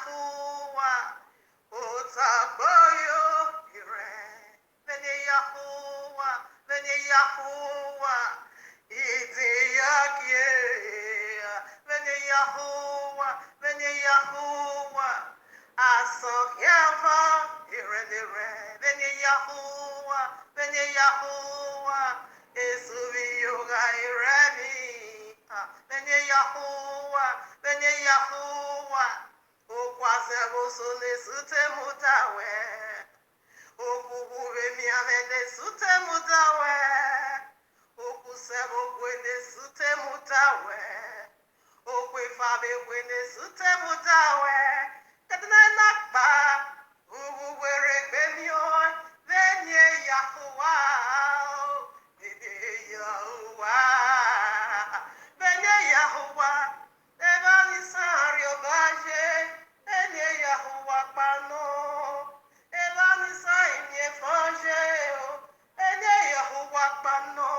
Yahuwah, Otaboyo, Ire, Vene Yahuwah, Vene Yahuwah, Idiakie, Vene Yahuwah, Vene Yahuwah, Asokyava, Ire, Vene Yahuwah, Vene Yahuwah, Esuviyoga, Ireni, Vene Yahuwah, Vene Yahuwah, Okwasebo sole sute mutawe. Okubuwe miamene sute mutawe. Okusebo kwene sute mutawe. Okwefabe kwene sute mutawe. Katana nakba. Ubuwe regbemio. Venye Yahuwah. Venye Yahuwah. Venye Yahuwah. Evani sario baje. Enye Yahuwah pano, Evani sa inye foje, Enye Yahuwah pano,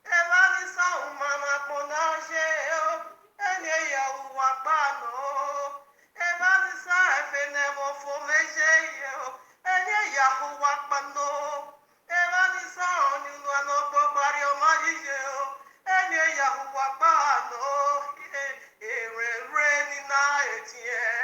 Evani sa umama ponaje, Enye Yahuwah pano, Evani sa efenemo fomeje, Enye Yahuwah pano, Evani sa oninu anopo bario majije, Enye Yahuwah pano, Ere ni na etie.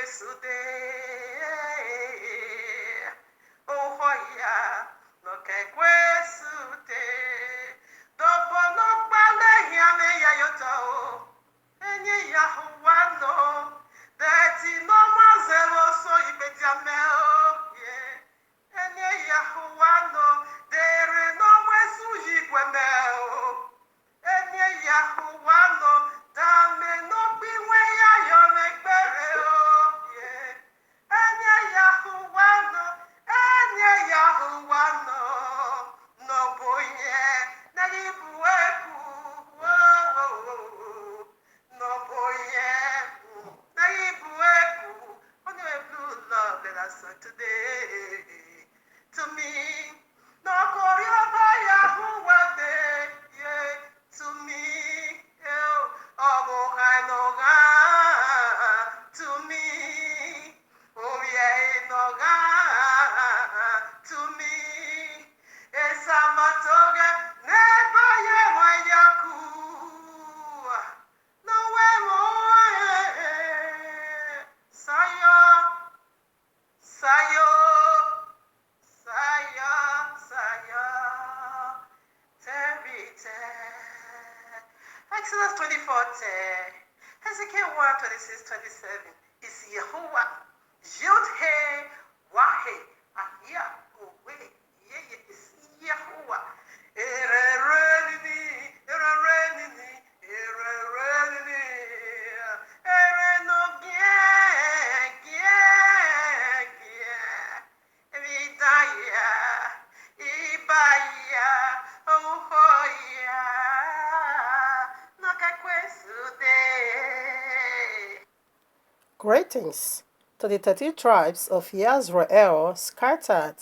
sude. Oh ya, no que sude. Dobo no bale ya me ya yoto. Enye ya huano. Deti no mazelo so ibetiameo. Yeah. Enye ya huano. Dere no mwesu yigwemeo. Enye Yahuwano, dame no biwe ya yo megbere o, yeah. Enye Yahuwano, no boye, na ibueku, no boye, na ibueku, only a blue love that I saw today, to me, no koryoba Yahuwah day, yeah. To me, to me, oh yeah, to me, esa matoga, neba ye wayaku, no way more, sayo, sayo, sayo, sayo. Exodus 24:10, Ezekiel 1:26-27 is Yehovah, Yod-He, Wahe, Ahia, Owe, Yeye is Yehovah. Ererenini, ererenini, ererenini, erenogie, gie, Evidaya, Ibaya, Ohoya, Nakakwesute. Greetings to the 30 tribes of Yisrael scattered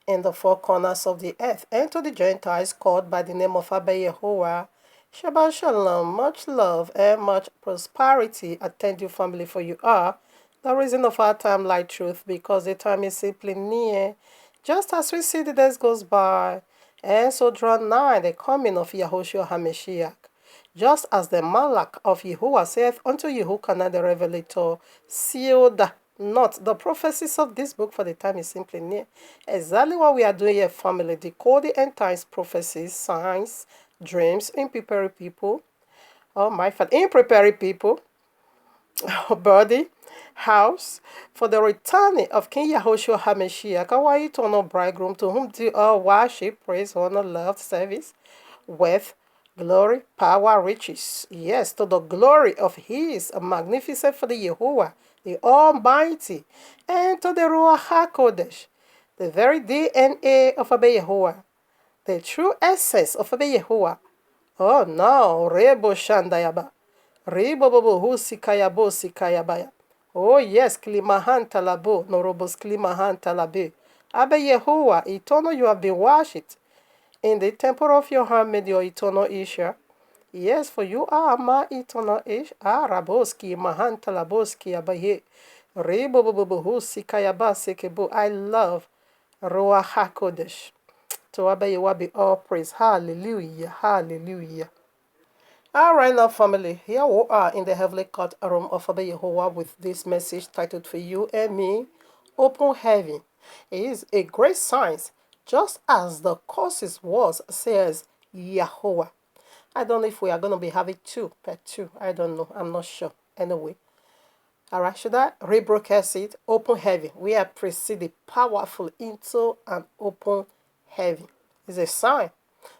in the four corners of the earth, and to the Gentiles called by the name of Abba Yehovah. Shabbat Shalom, much love and much prosperity attend you, family, for you are the reason of our time, light truth, because the time is simply near. Just as we see the days goes by, and so draw nigh the coming of Yahushua HaMashiach. Just as the Malach of Yahuwah saith unto Yehochanan the Revelator, sealed not the prophecies of this book, for the time is simply near. Exactly what we are doing here, family, decoding end times prophecies, signs, dreams, in preparing people. Oh my Father, in preparing people, body, house, for the returning of King Yahushua HaMashiach, our eternal bridegroom, to whom do all worship, praise, honor, love, service, with glory, power, riches. Yes, to the glory of His magnificent for the Yehovah, the Almighty, and to the Ruach HaKodesh, the very DNA of Abba Yehovah, the true essence of Abba Yehovah. Oh no, Rebo Shandayaba. Rebo Bobo Husikayabo Sikayabaya. Oh yes, Klimahan Talabo, Norobos Klimahan Talabe. Abba Yehovah, eternal, you have been worshipped in the temple of your handmaid, your eternal Isha. Yes, for you are my eternal Ish. Raboski, Mahanta Laboski, Abaye. Rebobobobohusi Kayaba Sekebo. I love Ruach HaKodesh. To Abba Yehovah be all praise. Hallelujah. Hallelujah. All right, now, family, here we are in the heavenly court room of Abba Yehovah with this message titled for you and me, Open Heaven. It is a great science, just as the courses was, says Yahweh. I don't know if we are going to be having part two. I don't know. I'm not sure. Anyway. All right, should I rebroadcast it? Open heaven. We are proceeding powerful into an open heaven. It's a sign.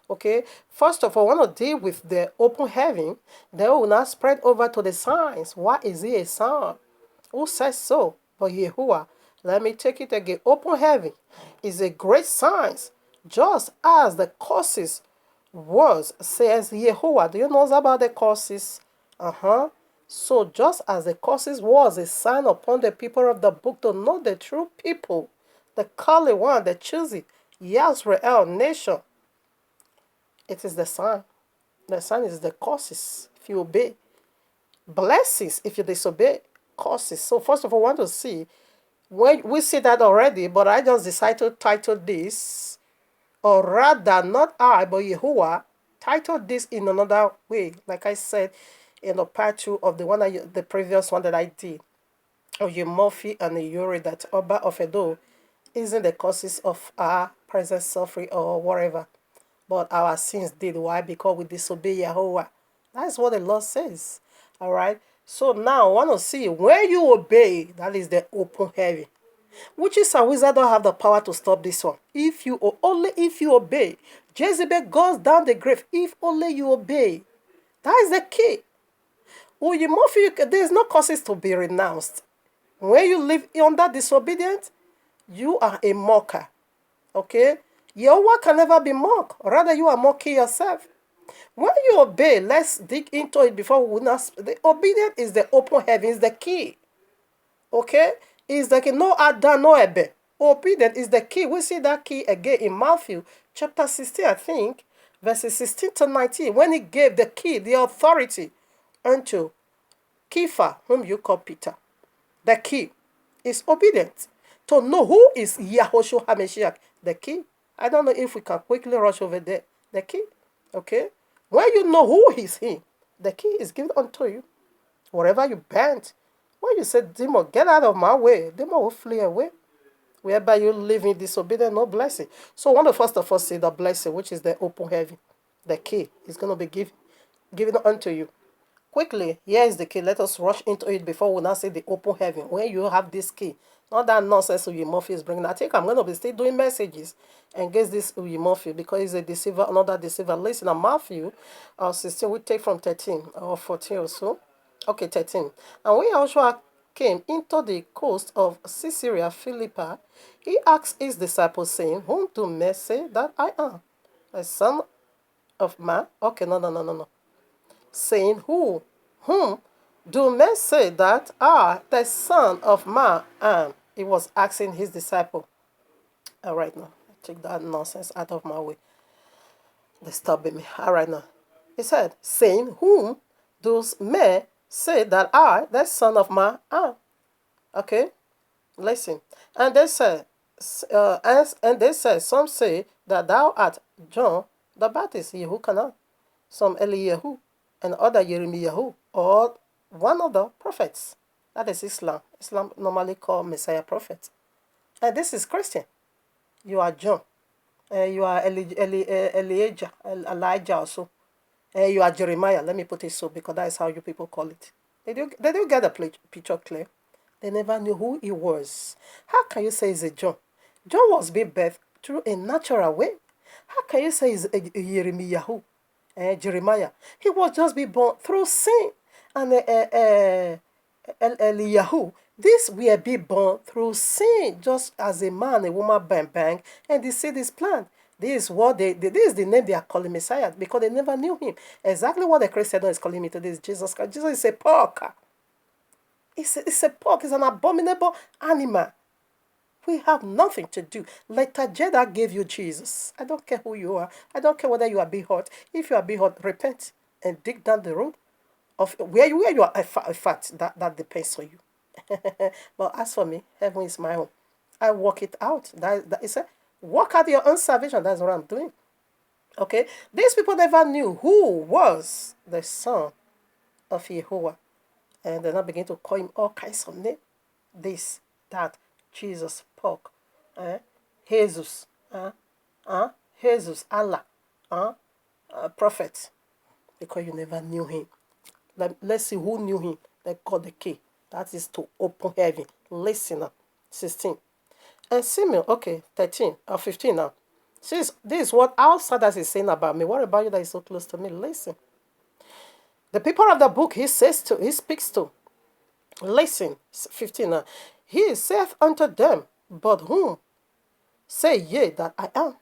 Okay, first of all, I want to deal with the open heaven. Then we will now spread over to the signs. Why is it a sign? Who says so? But Yahuwah. Let me take it again. Open heaven is a great science, just as the causes was, says Yahuwah. Do you know about the causes? So just as the causes was a sign upon the people of the book to know the true people, the called one, the choosing, Yisrael nation. It is the sign. The sign is the causes if you obey. Blessings if you disobey. Causes. So first of all, I want to see. When we see that already, but I just decided to title this, or rather, not I, but Yahuwah, titled this in another way. Like I said in the part two of the previous one that I did. Oyemorphi and Iyori that Oba of Edo isn't the causes of our present suffering or whatever, but our sins did. Why? Because we disobey Yahweh. That's what the Lord says. All right. So now I want to see when you obey, that is the open heaven. Witches and wizards don't have the power to stop this one. Only if you obey. Jezebel goes down the grave if only you obey. That is the key. There is no causes to be renounced. When you live under disobedience, you are a mocker. Okay? Your work can never be mocked. Rather, you are mocking yourself. When you obey, let's dig into it before we not. The obedience is the open heaven, is the key. Okay? Is the key. No Adam, no Ebe. Obedience is the key. We see that key again in Matthew chapter 16, I think, verses 16 to 19, when he gave the key, the authority unto Kepha, whom you call Peter. The key is obedience. To know who is Yahushua HaMashiach. The key. I don't know if we can quickly rush over there. The key. Okay? When you know who is he, the key is given unto you. Wherever you bend, when you say, demon, get out of my way, demon will flee away. Whereby you live in disobedience, no blessing. So I want to first of all say the blessing, which is the open heaven. The key is going to be given unto you. Quickly, here is the key. Let us rush into it before we now say the open heaven. When you have this key, not that nonsense Uyemorphi is bringing. I think I'm going to be still doing messages against this Uyemorphi because he's a deceiver, another deceiver. Listen, Matthew 16, we take from 13 or 14 or so. Okay, 13. And when Joshua came into the coast of Caesarea Philippi, he asked his disciples, saying, whom do men say that I am? The Son of Man? Okay, no. Saying, whom do men say that I, the Son of Man, am? He was asking his disciple. All right, now, take that nonsense out of my way. Disturbing me. All right, now. He said, saying, whom those men say that I, the Son of Man, am? Okay, listen. And they said, some say that thou art John the Baptist, Yehukanah, some Eliyahu, and other Jeremiah, or one of the prophets. That is Islam. Islam normally called Messiah prophet. And this is Christian. You are John. You are Elijah also. You are Jeremiah. Let me put it so because that is how you people call it. Did you get the picture clear? They never knew who he was. How can you say he's a John? John was being birthed through a natural way. How can you say he's a Jeremiah? He was just be born through sin. And Eliyahu, this will be born through sin, just as a man, a woman, bang, and the seed is planted. This is this is the name they are calling Messiah because they never knew him. Exactly what the Christian is calling me today is Jesus Christ. Jesus is a pork. It's a pork. It's an abominable animal. We have nothing to do. Like Tajeda gave you Jesus. I don't care who you are. I don't care whether you are being hurt. If you are being hurt, repent and dig down the road of where you are a fat. That depends on you. But as for me, heaven is my home. I work it out. That is a work out your own salvation. That's what I'm doing. Okay? These people never knew who was the Son of Yehovah. And then I begin to call him all kinds of names. This, that, Jesus, pork, Jesus, Jesus, Allah, prophet. Because you never knew him. Let's see who knew him. They got the key. That is to open heaven. Listen up. 16. And Simeon, okay, 13 or 15 now. This is what outsiders is saying about me. What about you that is so close to me? Listen. The people of the book he speaks to. Listen, 15 now. He saith unto them, but whom say ye that I am?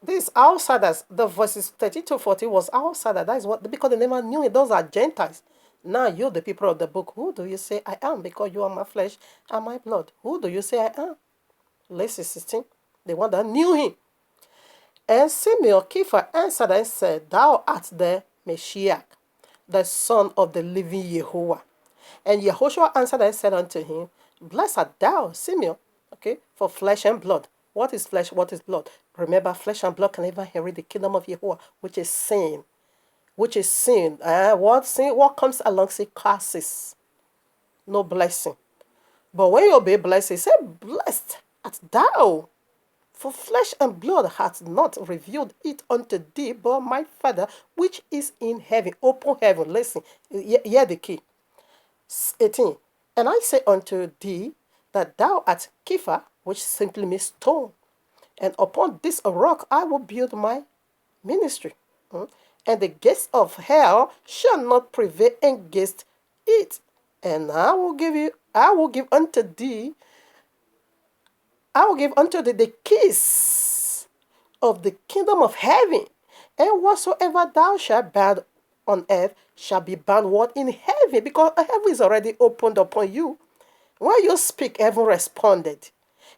These outsiders, the verses 30 to 40 was outsider. That is what, because they never knew it. Those are Gentiles. Now you, the people of the book, who do you say I am? Because you are my flesh and my blood. Who do you say I am? Listen, 16. The one that knew him. And Simeon Kepha answered and said, thou art the Messiah, the Son of the living Yehovah. And Yehoshua answered and said unto him, blessed art thou, Simeon, okay, for flesh and blood. What is flesh? What is blood? Remember, flesh and blood can never inherit the kingdom of Yehovah, which is sin. Which is sin. What sin? What comes alongside curses? No blessing. But when you obey blessing, say, blessed art thou, for flesh and blood hath not revealed it unto thee, but my Father which is in heaven. Open heaven. Listen, hear the key. 18. And I say unto thee that thou art Kepha, which simply means stone. And upon this rock I will build my ministry. And the gates of hell shall not prevail against it. And I will give unto thee, I will give unto thee the keys of the kingdom of heaven. And whatsoever thou shalt bind on earth shall be bound what in heaven, because heaven is already opened upon you. When you speak, heaven responded.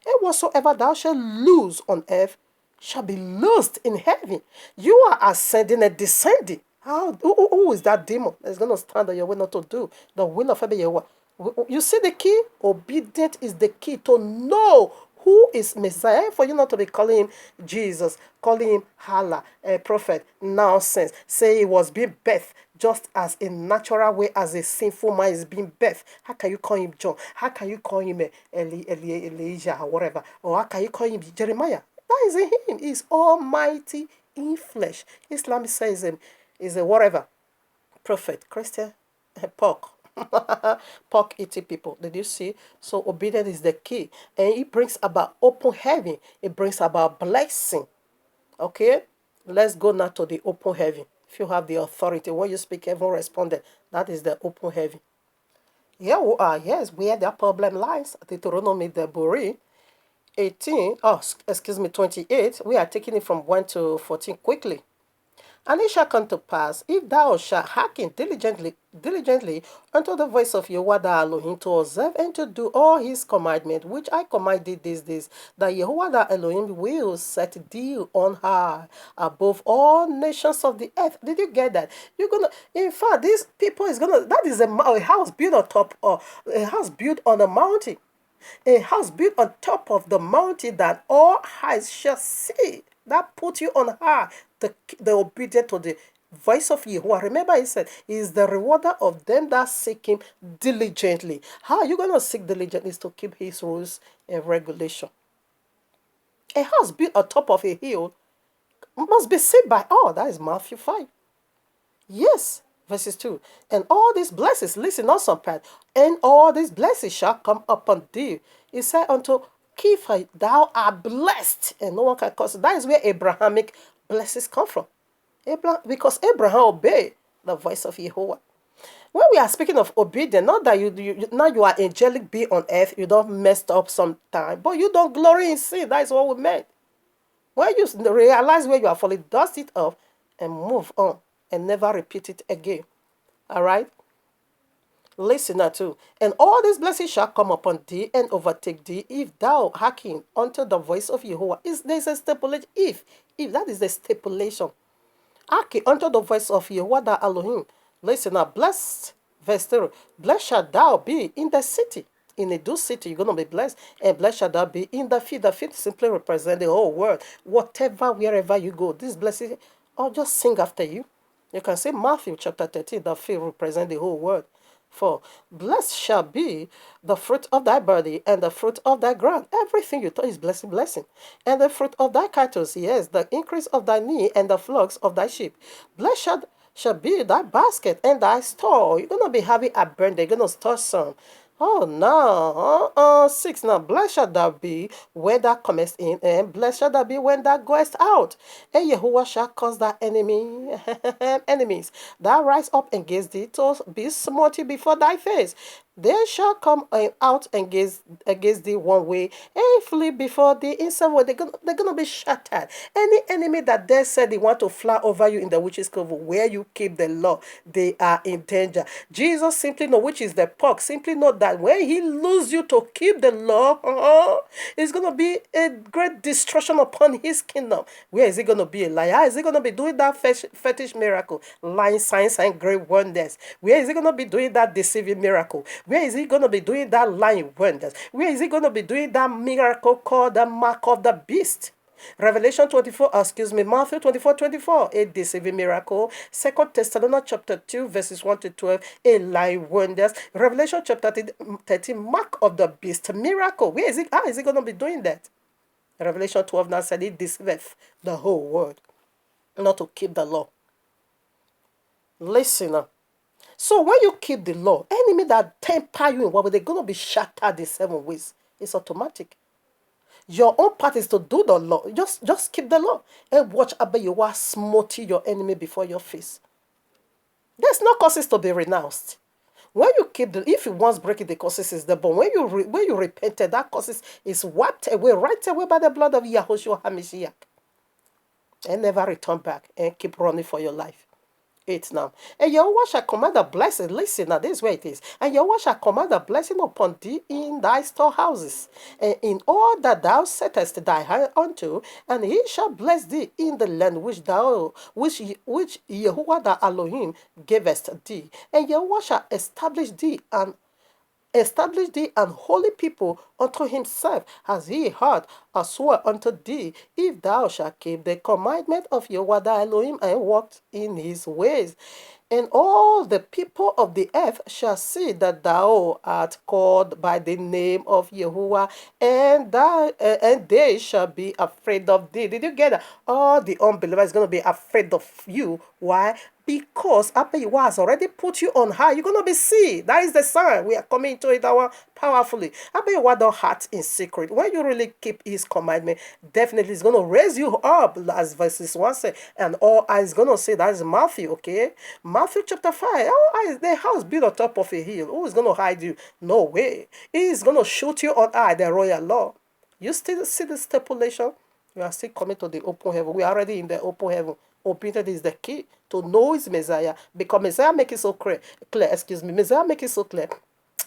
And whatsoever thou shalt loose on earth shall be loosed in heaven. You are ascending and descending. Who is that demon that's going to stand on your way not to do the will of heaven? You see the key? Obedient is the key to know who is Messiah, for you not to be calling him Jesus, calling him Allah, a prophet, nonsense. Say he was being birthed just as a natural way as a sinful man is being birthed. How can you call him John? How can you call him Elijah or whatever? Or how can you call him Jeremiah? That is him. He's almighty in flesh. Islam says him is a whatever. Prophet, Christian, pork. Pork eating people. Did you see? So obedience is the key. And it brings about open heaven. It brings about blessing. Okay? Let's go now to the open heaven. If you have the authority, when you speak, heaven responded. That is the open heaven. Here we are. Yes, where the problem lies. Deuteronomy the Buri 18. Oh, excuse me, 28. We are taking it from 1 to 14 quickly. And it shall come to pass, if thou shalt hearken diligently unto the voice of Yahweh thy Elohim, to observe and to do all his commandments, which I command thee these days, that Yahweh thy Elohim will set thee on high above all nations of the earth. Did you get that? You're gonna, in fact, these people is gonna, that is a house built on top, or a house built on a mountain. A house built on top of the mountain that all eyes shall see. That put you on high, the obedient to the voice of Yahweh. Remember, he said, he is the rewarder of them that seek him diligently. How are you going to seek diligently? Is to keep his rules and regulation. A house built on top of a hill must be seen by all. That is Matthew 5. Yes, verses 2. And all these blessings, listen on some part, and all these blessings shall come upon thee. He said unto Kepha, thou art blessed, and no one can curse. That is where Abrahamic blessings come from. Because Abraham obeyed the voice of Jehovah. When we are speaking of obedience, not that now you are angelic being on earth, you don't mess up sometime, but you don't glory in sin. That is what we meant. When you realize where you are falling, dust it off and move on and never repeat it again. All right? Listen now too. And all these blessings shall come upon thee and overtake thee if thou hearken unto the voice of Jehovah. There's a stipulation. If that is the stipulation. Hearken unto the voice of Jehovah thy Elohim. Listen now. Blessed, verse 3. Blessed shalt thou be in the city. In a due city, you're going to be blessed. And blessed shall thou be in the field. The field simply represents the whole world. Whatever, wherever you go, this blessing, or just sing after you. You can say Matthew chapter 13, the field represents the whole world. For blessed shall be the fruit of thy body and the fruit of thy ground. Everything you touch is blessing, blessing. And the fruit of thy cattle, yes, the increase of thy knee and the flocks of thy sheep. Blessed shall be thy basket and thy store. You're going to be having abundance. You're going to store some. Oh, no. 6. Now, blessed shall thou be when thou comest in, and blessed shall thou be when thou goest out. And Yahuwah shall cause thy enemies that rise up against thee to be smote before thy face. They shall come out against thee one way and flee before thee in seven ways. They're gonna be shattered. Any enemy that they said they want to fly over you in the witch's cove where you keep the law, they are in danger. Jesus simply know, which is the pork, simply know that when he lose you to keep the law, it's gonna be a great destruction upon his kingdom. Where is he gonna be a liar? Is he gonna be doing that fetish miracle, lying signs and great wonders? Where is he gonna be doing that deceiving miracle? Where is he going to be doing that lying wonders? Where is he going to be doing that miracle called the mark of the beast? Matthew 24:24, a deceiving miracle. 2 Thessalonians chapter 2, verses 1 to 12, a lying wonders. Revelation chapter 13, mark of the beast, miracle. Where is it? How is it going to be doing that? Revelation 12 now said it deceiveth the whole world, not to keep the law. Listen up. So when you keep the law, enemy that temper you in what they're going to be shattered in 7 ways. It's automatic. Your own part is to do the law. Just keep the law and watch Abba you are smoting your enemy before your face. There's no causes to be renounced. When you keep if you once break it, the causes is the bone. When you repented, that causes is wiped away right away by the blood of Yahushua HaMashiach, and never return back and keep running for your life. 8 now. And Yahweh shall command a blessing. Listen, now this is where it is. And Yahweh shall command a blessing upon thee in thy storehouses, and in all that thou settest thy hand unto, and he shall bless thee in the land which Yahuwah thy Elohim gavest thee. And Yahweh shall establish thee an holy people unto himself, as he had swear unto thee, if thou shalt keep the commandment of Yahweh thy Elohim and walk in his ways. And all the people of the earth shall see that thou art called by the name of Yahuwah, and they shall be afraid of thee. Did you get that? All the unbelievers going to be afraid of you. Why? Because after you has already put you on high, you're going to be seen. That is the sign. We are coming into it powerfully. After you want the heart in secret. When you really keep his commandment, definitely it's going to raise you up, as verses 1 say. And all eyes going to say, that is Matthew, okay? Matthew chapter 5. All eyes, the house built on top of a hill. Who is going to hide you? No way. He is going to shoot you on high, the royal law. You still see the stipulation? We are still coming to the open heaven. We are already in the open heaven. Obedience is the key to know his Messiah, because Messiah make it so clear. Messiah make it so clear.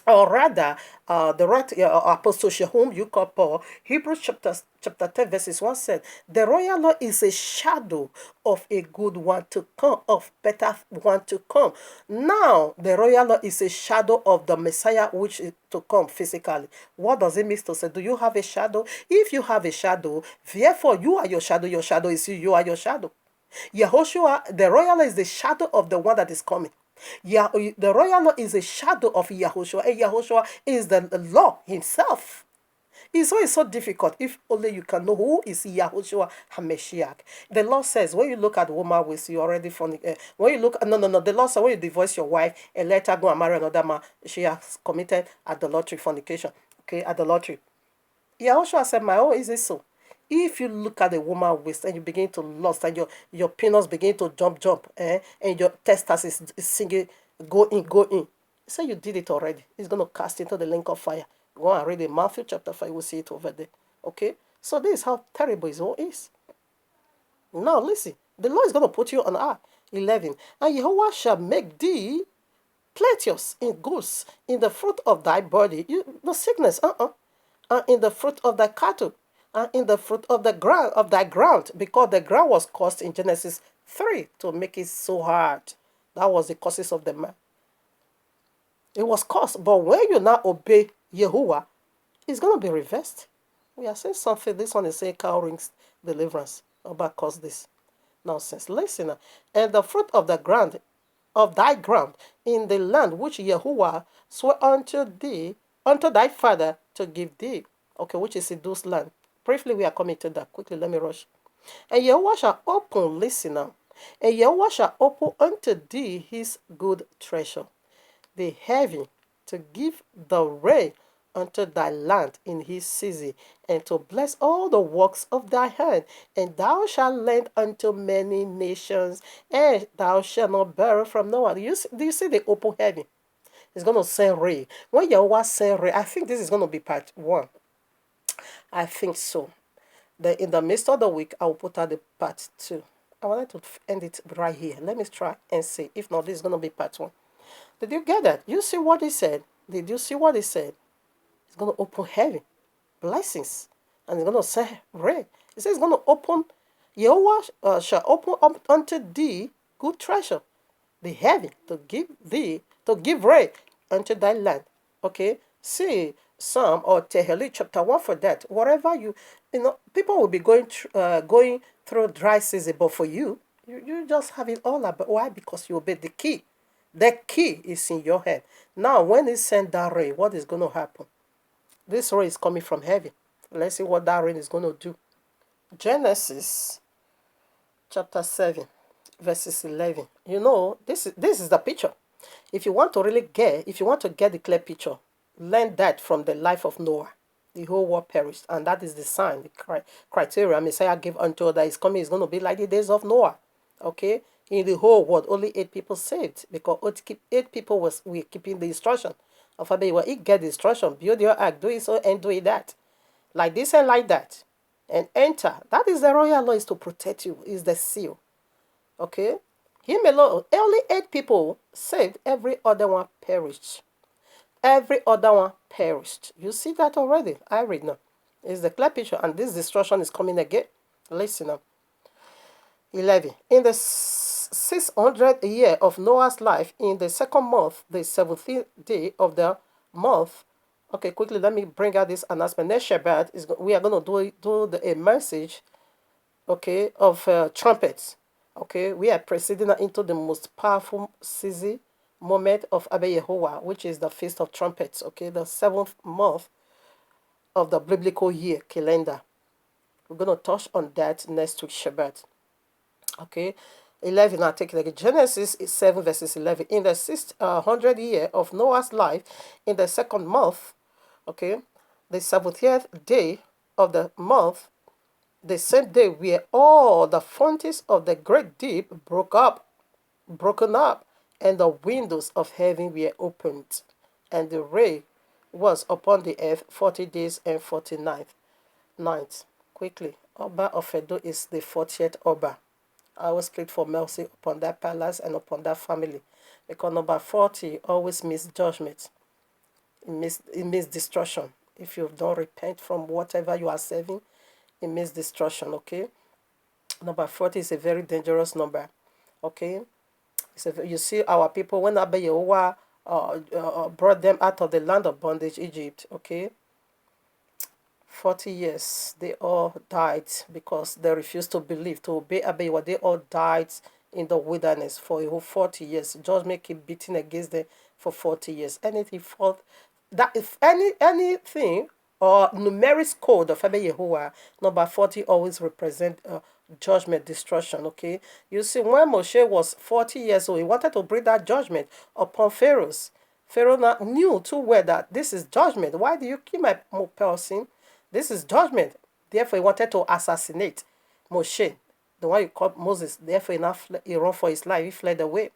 Or rather, the right Apostle whom you call Paul, Hebrews chapter 10 verses 1 said, the royal law is a shadow of a good one to come, of better one to come. Now, the royal law is a shadow of the Messiah which is to come physically. What does it mean to say? Do you have a shadow? If you have a shadow, therefore you are your shadow is you are your shadow. Yehoshua, the royal law is the shadow of the one that is coming. The royal law is a shadow of Yahushua, and Yahushua is the law himself. It's always so difficult if only you can know who is Yahushua HaMashiach. The law says when you look at a woman with you already from when you look no, the law says when you divorce your wife and let her go and marry another man, she has committed adultery, fornication. Okay, adultery. Yahushua said, my own is it so? If you look at a woman waist and you begin to lust and your penis begin to jump, and your testes is singing, go in. He said you did it already. He's going to cast into the lake of fire. Go and read it. Matthew chapter 5, we'll see it over there. Okay? So this is how terrible his law is. Now listen. The law is going to put you on earth. 11. And Jehovah shall make thee plenteous in goods, in the fruit of thy body. No sickness, and in the fruit of thy cattle, and in the fruit of thy ground, because the ground was caused in Genesis 3 to make it so hard. That was the causes of the man. It was caused, but when you now obey Yahuwah, it's going to be reversed. We are saying something. This one is saying cow rings deliverance. About cause this nonsense. Listen, and the fruit of thy ground, in the land which Yahuwah swore unto thy father to give thee. Okay, which is Sidus land. Briefly, we are coming to that. Quickly, let me rush. And Yahweh shall open, listen now. And Yahweh shall open unto thee his good treasure, the heaven, to give the rain unto thy land in his season, and to bless all the works of thy hand. And thou shalt lend unto many nations, and thou shalt not borrow from no one. Do you see the open heaven? It's going to send rain. When Yahweh send rain, I think this is going to be part 1. I think so. In the midst of the week, I will put out the part 2. I wanted to end it right here. Let me try and see. If not, this is going to be part 1. Did you get that? You see what he said? Did you see what he said? It's going to open heaven, blessings, and it's going to send rain. He says it's going to open, Yahweh shall open up unto thee good treasure, the heaven, to give rain unto thy land. Okay? See, Psalm or Tehillim chapter 1 for that. Whatever people will be going through dry season, but for you just have it all up. Why? Because you obey the key. The key is in your hand. Now, when he sent that rain, what is going to happen? This rain is coming from heaven. Let's see what that rain is going to do. Genesis chapter 7, verses 11. This is the picture. If you want to get the clear picture, learn that from the life of Noah. The whole world perished, and that is the sign, the criteria Messiah gave unto that is coming is going to be like the days of Noah. Okay, in the whole world, only 8 people saved because 8 people were keeping the instruction of Abba. Well, he get the instruction, build your ark, do it so and do it that, like this and like that, and enter. That is the royal law, is to protect you, is the seal. Okay, him alone, only 8 people saved, every other one perished. Every other one perished. You see that already. I read now. It's the clear picture, and this destruction is coming again. Listen now. 11. In the 600th year of Noah's life, in the second month, the 17th day of the month. Okay, quickly, let me bring out this announcement. Next Shabbat, we are going to do a message, okay, of trumpets. Okay, we are proceeding into the most powerful season moment of Abba Yehovah, which is the Feast of Trumpets, okay, the 7th month of the biblical year calendar. We're going to touch on that next week Shabbat. Okay, 11, I'll take it again. Genesis 7, verses 11. In the 600th year of Noah's life, in the second month, okay, the 70th day of the month, the same day where all the fountains of the great deep broken up, and the windows of heaven were opened, and the rain was upon the earth 40 days and 40 nights. Quickly, Oba of Edo is the 40th Oba. I always plead for mercy upon that palace and upon that family, because number 40 always means judgment. It means destruction. If you don't repent from whatever you are serving, it means destruction, okay? Number 40 is a very dangerous number, okay? You see our people, when Abba Yehovah brought them out of the land of bondage, Egypt, okay? 40 years, they all died because they refused to believe, to obey Abba Yehovah. They all died in the wilderness for a whole 40 years. Judgment keep beating against them for 40 years. Anything that if anything or numeric code of Abba Yehovah, number 40 always represent judgment, destruction, okay? You see, when Moshe was 40 years old, he wanted to bring that judgment upon Pharaohs. Pharaoh knew too well that this is judgment. Why do you kill my person? This is judgment. Therefore, he wanted to assassinate Moshe, the one you called Moses. Therefore, he ran for his life. He fled away.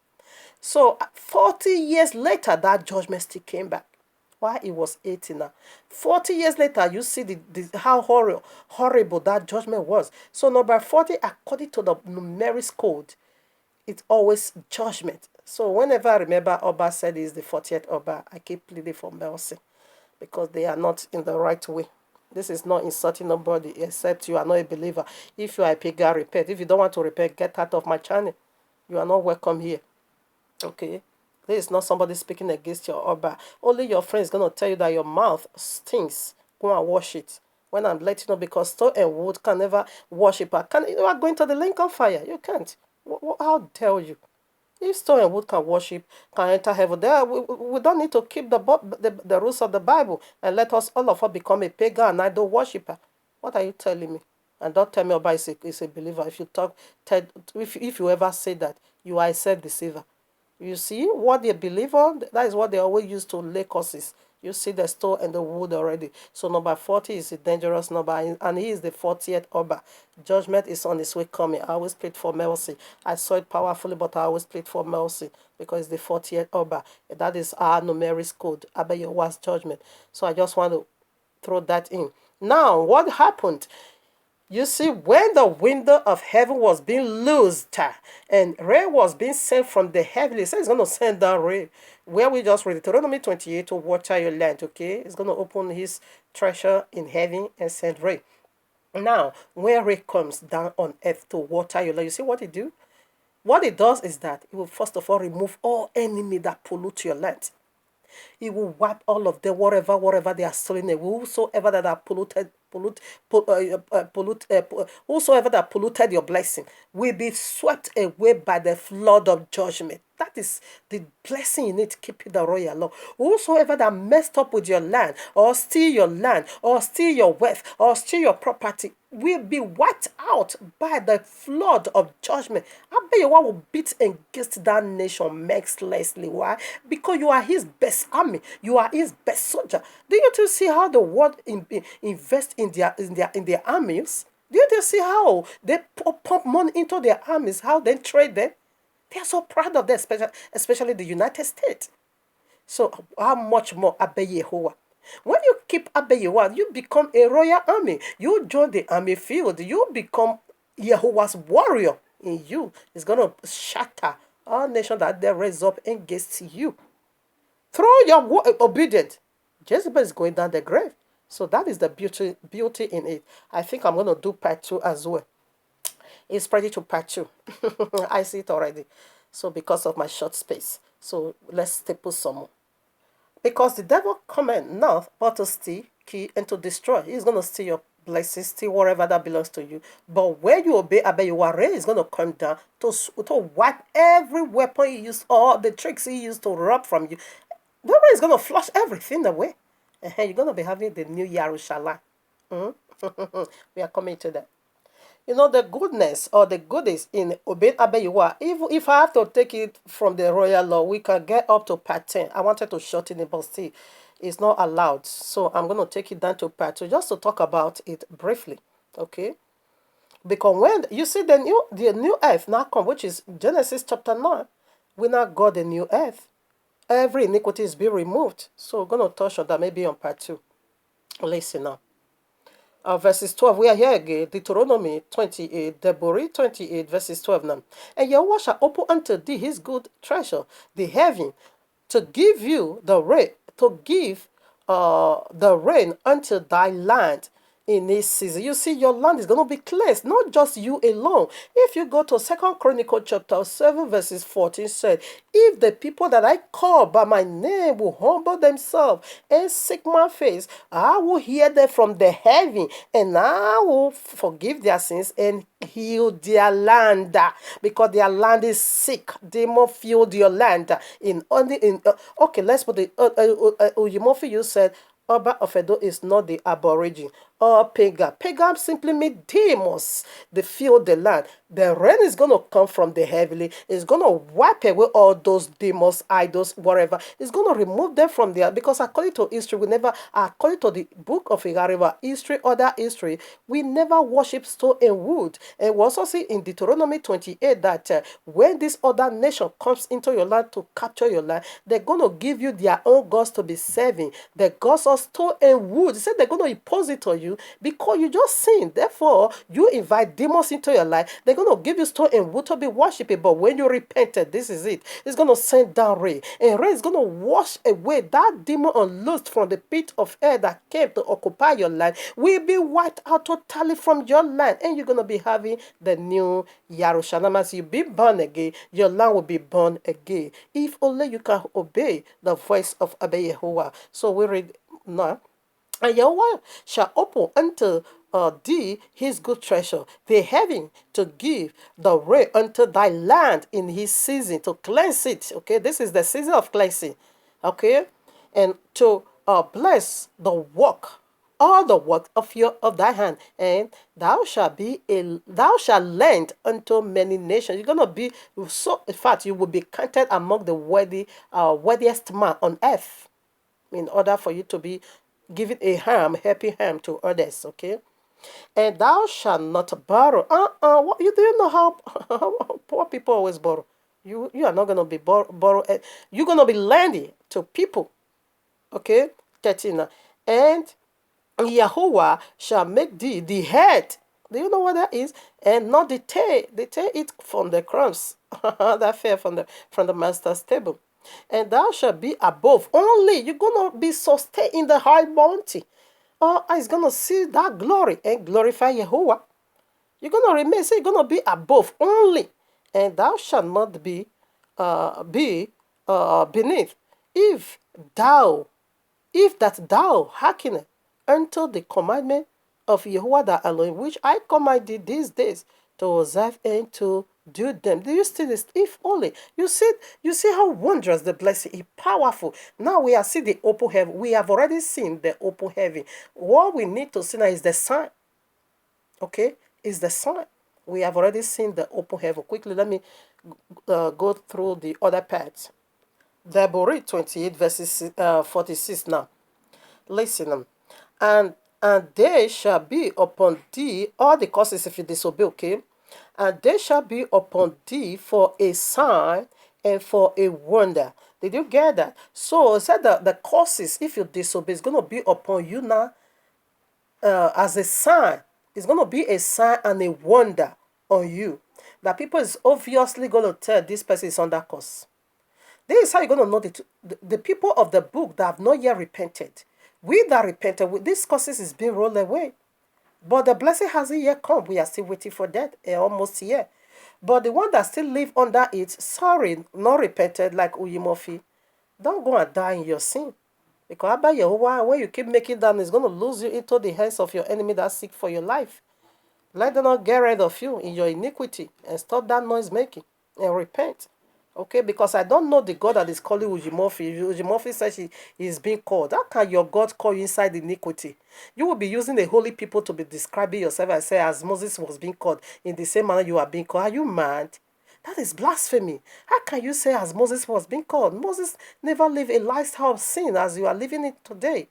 So, 40 years later, that judgment still came back. Why? He was 80 now. 40 years later, you see how horrible that judgment was. So, number 40, according to the numeric code, it's always judgment. So, whenever I remember Oba said he's the 40th Oba, I keep pleading for mercy, because they are not in the right way. This is not insulting nobody except you are not a believer. If you are a pagan, repent. If you don't want to repent, get out of my channel. You are not welcome here. Okay? There is not somebody speaking against your Oba. Only your friend is going to tell you that your mouth stinks. Go and wash it. When I'm letting you know, because stone and wood can never worship. You are going to the lake of fire. You can't. How dare you? If stone and wood can worship, can enter heaven, there we don't need to keep the rules of the Bible and let us all of us become a pagan and idol worshiper. What are you telling me? And don't tell me about is a believer. If you ever say that, you are a self-deceiver. You see what they believe on? That is what they always use to lay curses. You see the stone and the wood already. So number 40 is a dangerous number, and he is the 40th Oba. Judgment is on its way coming. I always plead for mercy. I saw it powerfully, but I always plead for mercy because it's the 40th Oba. That is our numeric code, Abba Yehovah's judgment. So I just want to throw that in. Now, what happened? You see, when the window of heaven was being loosed and rain was being sent from the heaven, it says it's going to send down rain. Where we just read Deuteronomy 28 to water your land, okay? It's going to open his treasure in heaven and send rain. Now, when rain comes down on earth to water your land, you see what it do? What it does is that it will first of all remove all enemy that pollute your land. He will wipe all of them, whatever they are stealing away. Whosoever that are whosoever that polluted your blessing will be swept away by the flood of judgment. That is the blessing you need to keep the royal law. Whosoever that messed up with your land, or steal your land, or steal your wealth, or steal your property, will be wiped out by the flood of judgment. I bet you what will beat against that nation mercilessly. Why? Because you are his best army. You are his best soldier. Do you to see how the world invest in their armies? Do you to see how they pump money into their armies? How they trade them? They are so proud of them, especially the United States. So how much more Abba Yehovah? When you keep Abba Yehovah, you become a royal army. You join the army field. You become Yehovah's warrior in you. It's going to shatter all nations that they raise up against you. Through your obedience, Jezebel is going down the grave. So that is the beauty in it. I think I'm going to do part 2 as well. It's ready to part 2. I see it already. So because of my short space. So let's staple some more. Because the devil cometh not but to steal, kill, and to destroy. He's going to steal your blessings, steal whatever that belongs to you. But when you obey Abba Yehovah, he's going to come down to wipe every weapon he used, or the tricks he used to rob from you. The Lord is going to flush everything away. And you're going to be having the new Yerushalayim. We are coming to that. You know, the goodness or the goodies in obeying Abba Yehovah. If I have to take it from the royal law, we can get up to part 10. I wanted to shorten it, but still, it's not allowed. So I'm going to take it down to part 2 just to talk about it briefly. Okay? Because when you see the new earth now come, which is Genesis chapter 9, we now got the new earth. Every iniquity is being removed. So we're going to touch on that maybe on part 2. Listen now. Verses 12, we are here again, Deuteronomy 28, Deborah 28, verses 12 now. And Yahweh shall open unto thee his good treasure, the heaven, to give you the rain, the rain unto thy land in this season. You see, your land is going to be cleansed, not just you alone. If you go to 2 Chronicle chapter 7, verses 14, said, if the people that I call by my name will humble themselves and seek my face, I will hear them from the heaven, and I will forgive their sins and heal their land, because their land is sick. Demon filled your land. Okay, let's put it. Uyimofi, you said Oba of Edo is not the aborigine or pagan. Pagan simply means demons. They fill the land. The rain is going to come from the heavenly. It's going to wipe away all those demons, idols, whatever. It's going to remove them from there, because according to history, according to the book of Igariva, other history, we never worship stone and wood. And we also see in Deuteronomy 28 that when this other nation comes into your land to capture your land, they're going to give you their own gods to be serving. The gods of stone and wood. They said they're going to impose it on you because you just sinned. Therefore, you invite demons into your life. They're going to give you stone and wood to be worshipped. But when you repented, this is it. It's going to send down rain. And rain is going to wash away that demon unloosed from the pit of hell that came to occupy your land. Will be wiped out totally from your land. And you're going to be having the new Yerushalayim. As you be born again, your land will be born again. If only you can obey the voice of Abba Yehovah. So we read now. And Yahweh shall open unto thee his good treasure, the heaven, to give the rain unto thy land in his season, to cleanse it. Okay, this is the season of cleansing. Okay, and to bless the work, all the work of thy hand, and thou shalt lend unto many nations. You're gonna be so. In fact, you will be counted among the worthiest man on earth, in order for you to be giving a happy hand to others. Okay, and thou shalt not borrow. What you do you know how poor people always borrow? You are not gonna be borrow. You're gonna be lending to people. Okay, 13. And Yahuwah shall make thee the head. Do you know what that is? And not the tail. The tail eat from the crumbs that fell from the master's table. And thou shalt be above only. You're gonna be sustained in the high mountain. It's gonna see that glory and glorify Yahuwah. You're gonna remain. So you're gonna be above only, and thou shalt not be beneath. If thou, if that thou hearken unto the commandment of Yahuwah thy Elohim, which I command thee these days to observe and to do them. Do you see this? If only you see how wondrous the blessing is, powerful. Now we are seeing the open heaven. We have already seen the open heaven. What we need to see now is the sign. Okay, is the sign. We have already seen the open heaven. Quickly, let me go through the other parts. Deborah 28 verses 46 now. Listen, and they shall be upon thee all the curses if you disobey, okay? And they shall be upon thee for a sign and for a wonder. Did you get that? So it said that the curses, if you disobey, is going to be upon you now as a sign. It's going to be a sign and a wonder on you. That people is obviously going to tell this person is under curse. This is how you're going to know the people of the book that have not yet repented. We that repented, this curses is being rolled away. But the blessing hasn't yet come. We are still waiting for that, almost here. But the one that still live under it, sorry, not repented like Uyimofi, don't go and die in your sin. Because Abba Yehovah, when you keep making that, it's going to lose you into the hands of your enemy that seek for your life. Let them not get rid of you in your iniquity and stop that noise making and repent. Okay, because I don't know the God that is calling Ujimofi. Ujimofi says he is being called. How can your God call you inside iniquity? You will be using the holy people to be describing yourself and say, as Moses was being called, in the same manner you are being called. Are you mad? That is blasphemy. How can you say as Moses was being called? Moses never lived a lifestyle of sin as you are living it today.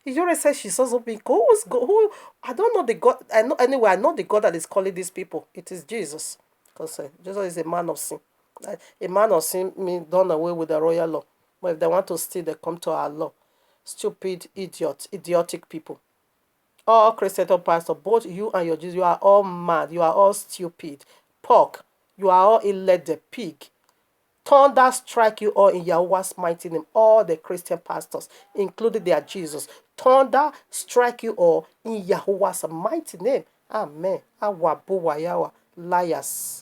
He already said she's also being called. Who? I don't know the God. I know anyway. I know the God that is calling these people. It is Jesus, because Jesus is a man of sin. A man of sin means done away with the royal law. But if they want to steal, they come to our law. Stupid, idiotic people. All Christian pastor, both you and your Jesus, you are all mad. You are all stupid. Pork. You are all elected pig. Thunder strike you all in Yahweh's mighty name. All the Christian pastors, including their Jesus. Thunder strike you all in Yahweh's mighty name. Amen. Awabuwayawa. Liars.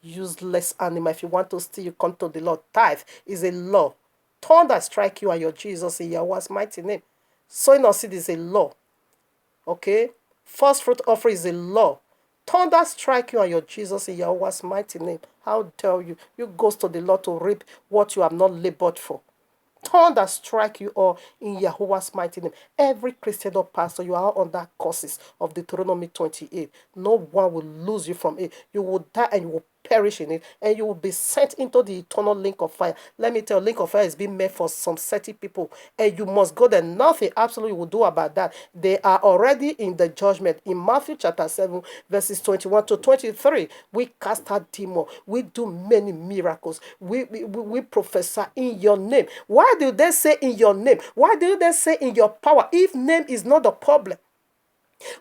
Useless animal. If you want to steal, you come to the Lord. Tithe is a law. Thunder strike you and your Jesus in Yahweh's mighty name. Sowing of seed is a law. Okay? First fruit offering is a law. Thunder strike you and your Jesus in Yahweh's mighty name. How dare you? You goes to the Lord to reap what you have not labored for. Thunder strike you all in Yahweh's mighty name. Every Christian or pastor, you are under curses of Deuteronomy 28. No one will lose you from it. You will die and you will perish in it, and you will be sent into the eternal lake of fire. Let me tell you, lake of fire is being made for some 30 people, and you must go there. Nothing absolutely will do about that. They are already in the judgment. In Matthew chapter 7, verses 21 to 23, we cast out demons. We do many miracles. We prophesy in your name. Why do they say in your name? Why do they say in your power? If name is not the problem,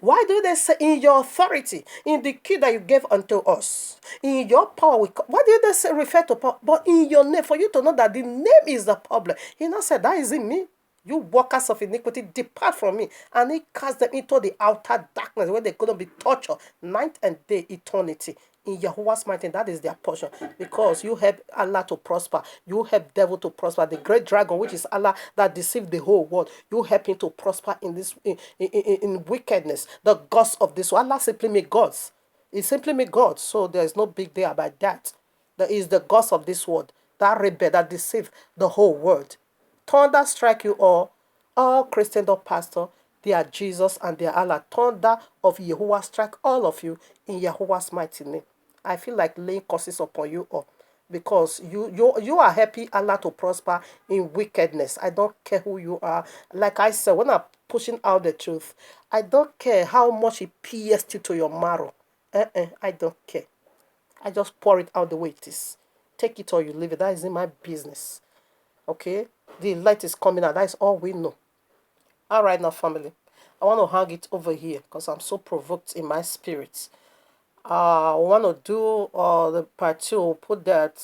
why do they say in your authority, in the key that you gave unto us, in your power? Why do they say refer to power? But in your name, for you to know that the name is the problem. He now said, that isn't me. You workers of iniquity, depart from me. And he cast them into the outer darkness where they couldn't be tortured night and day, eternity. In Yahuwah's mighty name, that is their portion. Because you help Allah to prosper. You help devil to prosper. The great dragon, which is Allah that deceived the whole world. You help him to prosper in this in wickedness. The gods of this world. Allah simply made gods. He simply made gods. So there is no big deal about that. There is the gods of this world. That rebel that deceived the whole world. Thunder strike you all Christian or pastor, they are Jesus and they are Allah. Thunder of Yahuwah strike all of you in Yahuwah's mighty name. I feel like laying curses upon you all because you are happy Allah to prosper in wickedness. I don't care who you are. Like I said, when I'm pushing out the truth, I don't care how much it pierced you to your marrow. I don't care. I just pour it out the way it is. Take it or you leave it. That isn't my business. Okay? The light is coming out. That is all we know. All right, now, family. I want to hang it over here because I'm so provoked in my spirit. I want to do the part 2, put that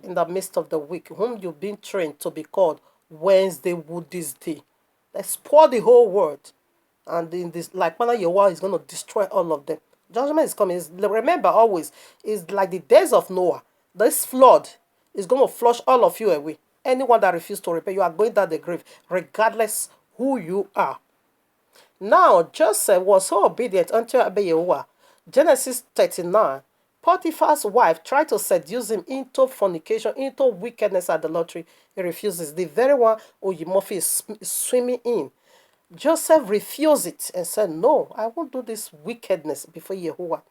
in the midst of the week, whom you've been trained to be called Wednesday would this day. Let's pour the whole world. And in this, like Mana Yahweh is going to destroy all of them. Judgment is coming. Remember always, it's like the days of Noah. This flood is going to flush all of you away. Anyone that refuses to repent, you are going down the grave, regardless who you are. Now Joseph was so obedient unto Abiyahuwah. Genesis 39. Potiphar's wife tried to seduce him into fornication, into wickedness at the lottery. He refuses. The very one Oyimofi is swimming in. Joseph refused it and said, no, I won't do this wickedness before Yehovah.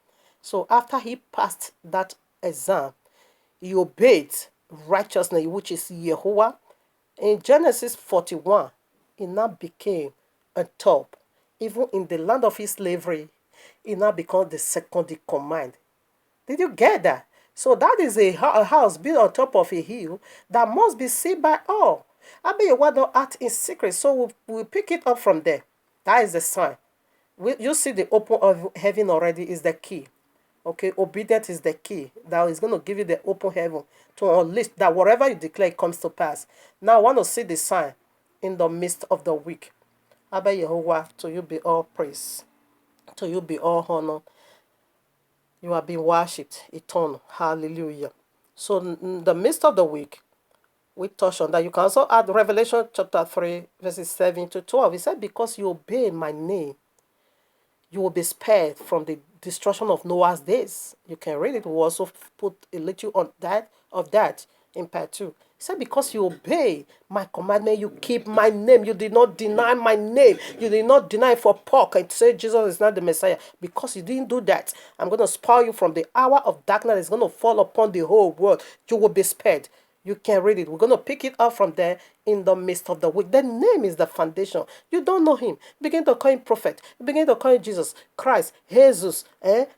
So after he passed that exam, he obeyed righteousness, which is Yehovah. In Genesis 41, he now became a top. Even in the land of his slavery, he now becomes the second in command. Did you get that? So that is a house built on top of a hill that must be seen by all. Abiyahuwah don't act in secret, so we'll pick it up from there. That is the sign. You see the open of heaven already is the key. Okay, obedience is the key. That is going to give you the open heaven to unleash that whatever you declare comes to pass. Now I want to see the sign in the midst of the week. Abiyahuwah, to you be all praise. To you be all honor. You are being worshipped, eternal. Hallelujah. So in the midst of the week, we touch on that. You can also add Revelation chapter 3, verses 7 to 12. It said, because you obey my name, you will be spared from the destruction of Noah's days. You can read it. We'll also put a little on that in part 2. He said, because you obey my commandment, you keep my name. You did not deny my name. You did not deny for pork and say Jesus is not the Messiah. Because you didn't do that, I'm going to spoil you from the hour of darkness. It's going to fall upon the whole world. You will be spared. You can read it. We're going to pick it up from there in the midst of the week. The name is the foundation. You don't know him. Begin to call him prophet. You begin to call him Jesus, Christ, Jesus,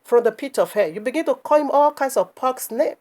from the pit of hell. You begin to call him all kinds of pork's name.